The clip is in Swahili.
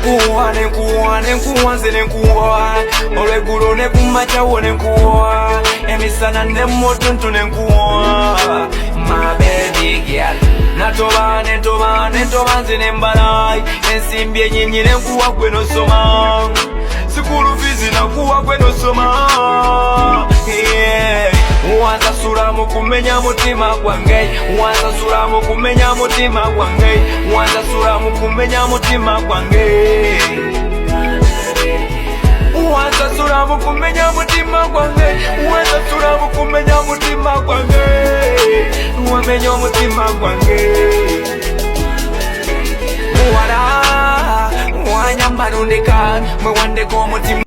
Nenkuwa, nenkuwa, nenkuwa, nze nenkuwa. Olweggulo ne kumakyawo nenkuwa. Emisana n'emmotuntu nenkuwa. My baby girl. Natoba, nentoba, nentoba nze nembalayi. Ensimbi ennyingi nenkuwa gwe nosoma. Sikulu fizi nakuwa gwe nosoma. Wansasula mu kumenya mutima gwange. Wansasula mu kumenya mutima gwange. Wansasula mu kumenya mutima gwange. Wansasula mu kumenya mutima gwange. Wansasula mu kumenya mutima gwange. Wamenya omutima gwange. Muwala wanyamba nundeka mwe wandeka omutima.